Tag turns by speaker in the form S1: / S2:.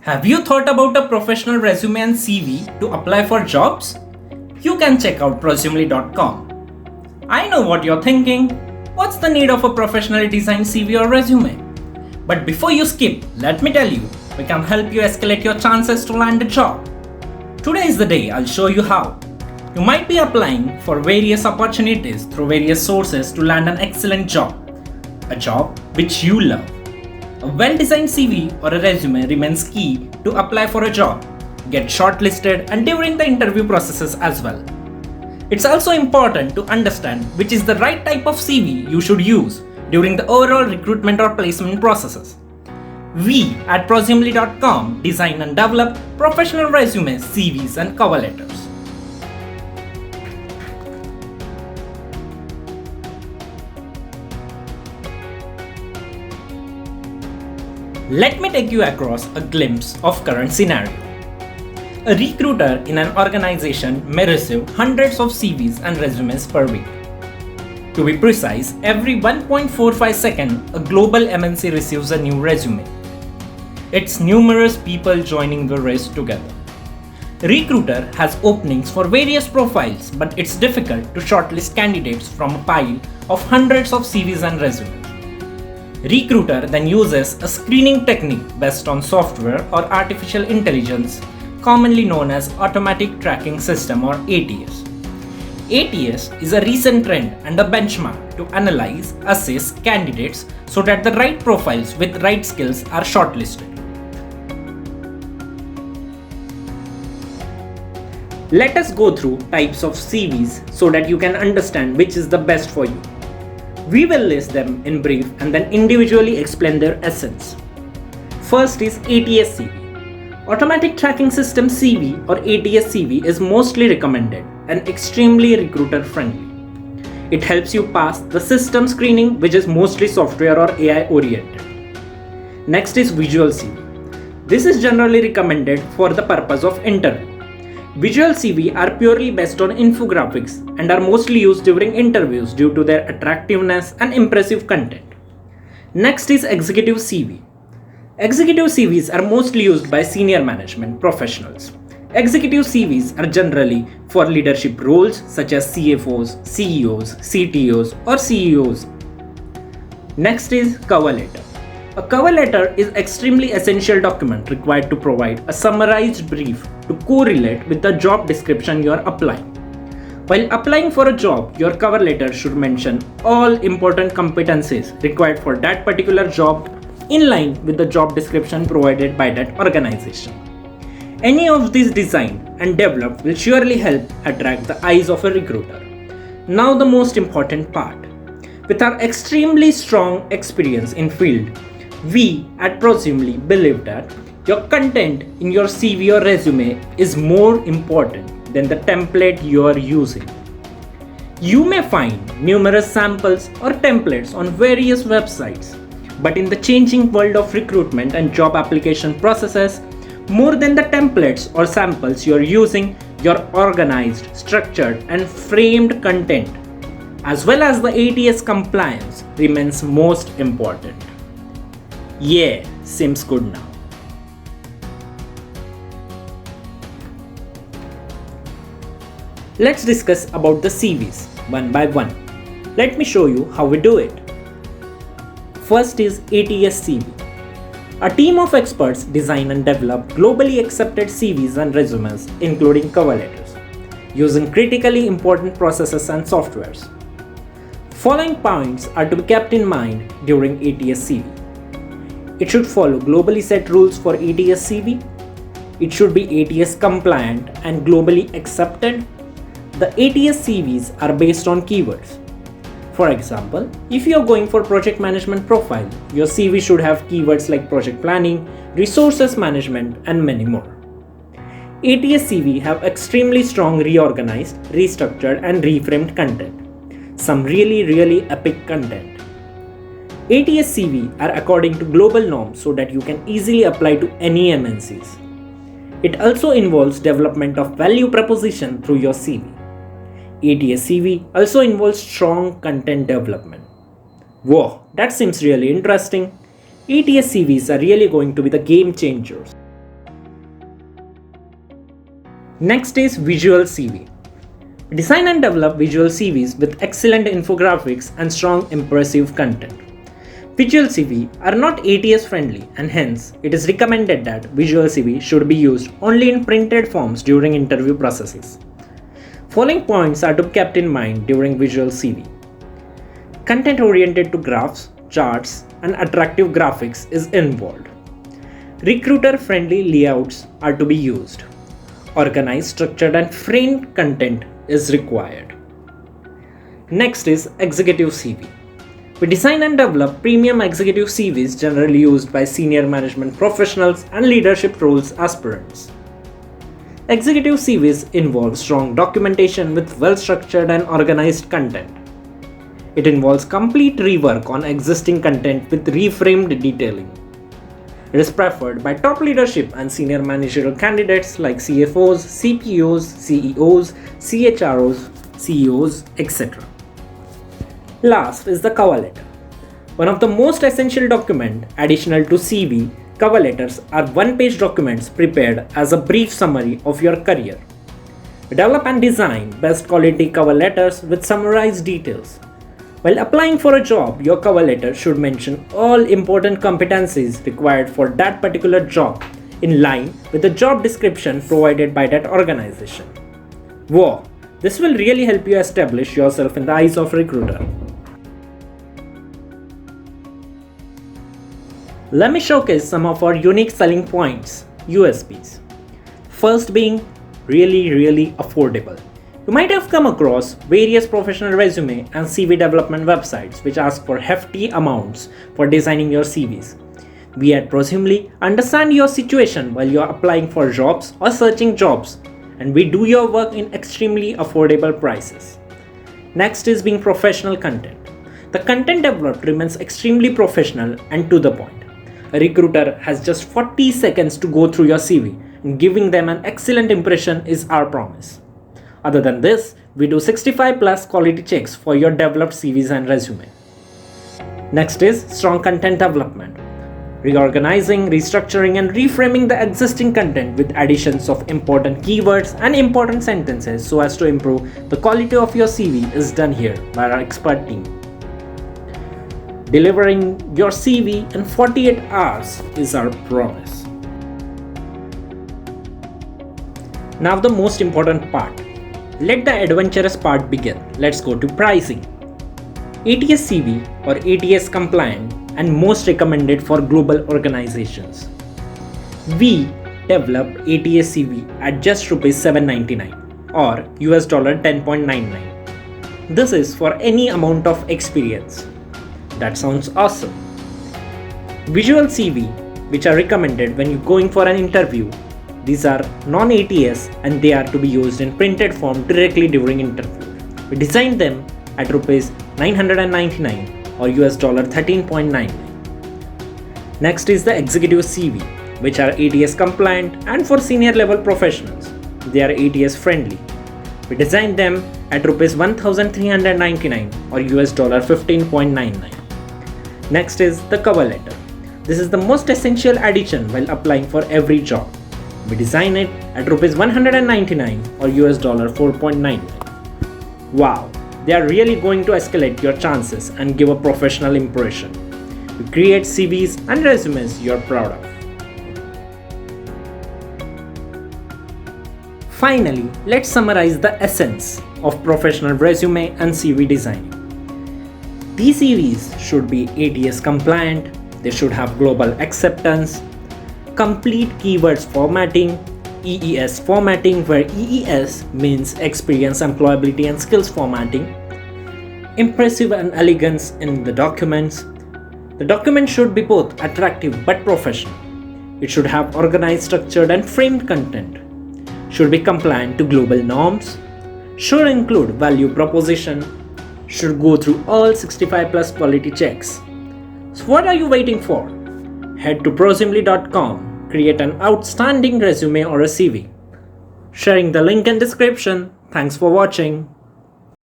S1: Have you thought about a professional resume and CV to apply for jobs? You can check out Prosumely.com. I know what you're thinking. What's the need of a professionally designed CV or resume? But before you skip, let me tell you, we can help you escalate your chances to land a job. Today is the day I'll show you how. You might be applying for various opportunities through various sources to land an excellent job. A job which you love. A well-designed CV or a resume remains key to apply for a job, get shortlisted, and during the interview processes as well. It's also important to understand which is the right type of CV you should use during the overall recruitment or placement processes. We at Prosumely.com design and develop professional resumes, CVs, and cover letters. Let me take you across a glimpse of current scenario. A recruiter in an organization may receive hundreds of CVs and resumes per week. To be precise, every 1.45 seconds, a global MNC receives a new resume. It's numerous people joining the race together. Recruiter has openings for various profiles, but it's difficult to shortlist candidates from a pile of hundreds of CVs and resumes. Recruiter then uses a screening technique based on software or artificial intelligence, commonly known as automatic tracking system or ATS. ATS is a recent trend and a benchmark to analyze, assess candidates so that the right profiles with right skills are shortlisted. Let us go through types of CVs so that you can understand which is the best for you. We will list them in brief and then individually explain their essence. First is ATS CV. Automatic Tracking System CV or ATS CV is mostly recommended and extremely recruiter friendly. It helps you pass the system screening, which is mostly software or AI oriented. Next is Visual CV. This is generally recommended for the purpose of interview. Visual CV are purely based on infographics and are mostly used during interviews due to their attractiveness and impressive content. Next is Executive CV. Executive CVs are mostly used by senior management professionals. Executive CVs are generally for leadership roles such as CFOs, CEOs, CTOs, or CEOs. Next is Cover Letter. A cover letter is extremely essential document required to provide a summarized brief to correlate with the job description you are applying. While applying for a job, your cover letter should mention all important competencies required for that particular job in line with the job description provided by that organization. Any of these designed and developed will surely help attract the eyes of a recruiter. Now the most important part. With our extremely strong experience in field, we at Prosumely believe that your content in your CV or resume is more important than the template you are using. You may find numerous samples or templates on various websites, but in the changing world of recruitment and job application processes, more than the templates or samples you are using, your organized, structured, and framed content, as well as the ATS compliance, remains most important. Yeah, seems good now. Let's discuss about the CVs one by one. Let me show you how we do it. First is ATS CV. A team of experts design and develop globally accepted CVs and resumes, including cover letters, using critically important processes and softwares. Following points are to be kept in mind during ATS CV. It should follow globally set rules for ATS CV. It should be ATS compliant and globally accepted. The ATS CVs are based on keywords. For example, if you are going for project management profile, your CV should have keywords like project planning, resources management, and many more. ATS CV have extremely strong reorganized, restructured, and reframed content. Some really epic content. ATS CV are according to global norms so that you can easily apply to any MNCs. It also involves development of value proposition through your CV. ATS CV also involves strong content development. Whoa, that seems really interesting. ATS CVs are really going to be the game changers. Next is visual CV. Design and develop visual CVs with excellent infographics and strong impressive content. Visual CV are not ATS friendly, and hence it is recommended that visual CV should be used only in printed forms during interview processes. Following points are to be kept in mind during visual CV. Content oriented to graphs, charts, and attractive graphics is involved. Recruiter friendly layouts are to be used. Organized, structured, and framed content is required. Next is executive CV. We design and develop premium executive CVs generally used by senior management professionals and leadership roles aspirants. Executive CVs involve strong documentation with well-structured and organized content. It involves complete rework on existing content with reframed detailing. It is preferred by top leadership and senior managerial candidates like CFOs, CPOs, CEOs, CHROs, CEOs, etc. Last is the cover letter. One of the most essential document additional to CV, cover letters are one-page documents prepared as a brief summary of your career. Develop and design best quality cover letters with summarized details. While applying for a job, your cover letter should mention all important competencies required for that particular job in line with the job description provided by that organization. Wow, this will really help you establish yourself in the eyes of a recruiter. Let me showcase some of our unique selling points, USPs. First being really affordable. You might have come across various professional resume and CV development websites which ask for hefty amounts for designing your CVs. We at Prosumely understand your situation while you are applying for jobs or searching jobs, and we do your work in extremely affordable prices. Next is being professional content. The content developed remains extremely professional and to the point. A recruiter has just 40 seconds to go through your CV, and giving them an excellent impression is our promise. Other than this, we do 65 plus quality checks for your developed CVs and resume. Next is strong content development. Reorganizing, restructuring, and reframing the existing content with additions of important keywords and important sentences so as to improve the quality of your CV is done here by our expert team. Delivering your CV in 48 hours is our promise. Now the most important part. Let the adventurous part begin. Let's go to pricing. ATS CV or ATS compliant and most recommended for global organizations. We developed ATS CV at just $799 or $10.99. This is for any amount of experience. That sounds awesome. Visual CV, which are recommended when you're going for an interview. These are non-ATS and they are to be used in printed form directly during interview. We designed them at Rs 999 or $13.99. Next is the executive CV, which are ATS compliant and for senior level professionals. They are ATS friendly. We designed them at Rs 1399 or $15.99. Next is the cover letter. This is the most essential addition while applying for every job. We design it at Rs 199 or $4.99. Wow, they are really going to escalate your chances and give a professional impression. We create CVs and resumes you're proud of. Finally, let's summarize the essence of professional resume and CV designing. These CVs should be ATS compliant, they should have global acceptance, complete keywords formatting, EES formatting where EES means experience, employability and skills formatting, impressive and elegance in the documents. The document should be both attractive but professional. It should have organized, structured and framed content, should be compliant to global norms, should include value proposition, should go through all 65 plus quality checks. So what are you waiting for? Head to prosumely.com, create an outstanding resume or a CV. Sharing the link in description. Thanks for watching.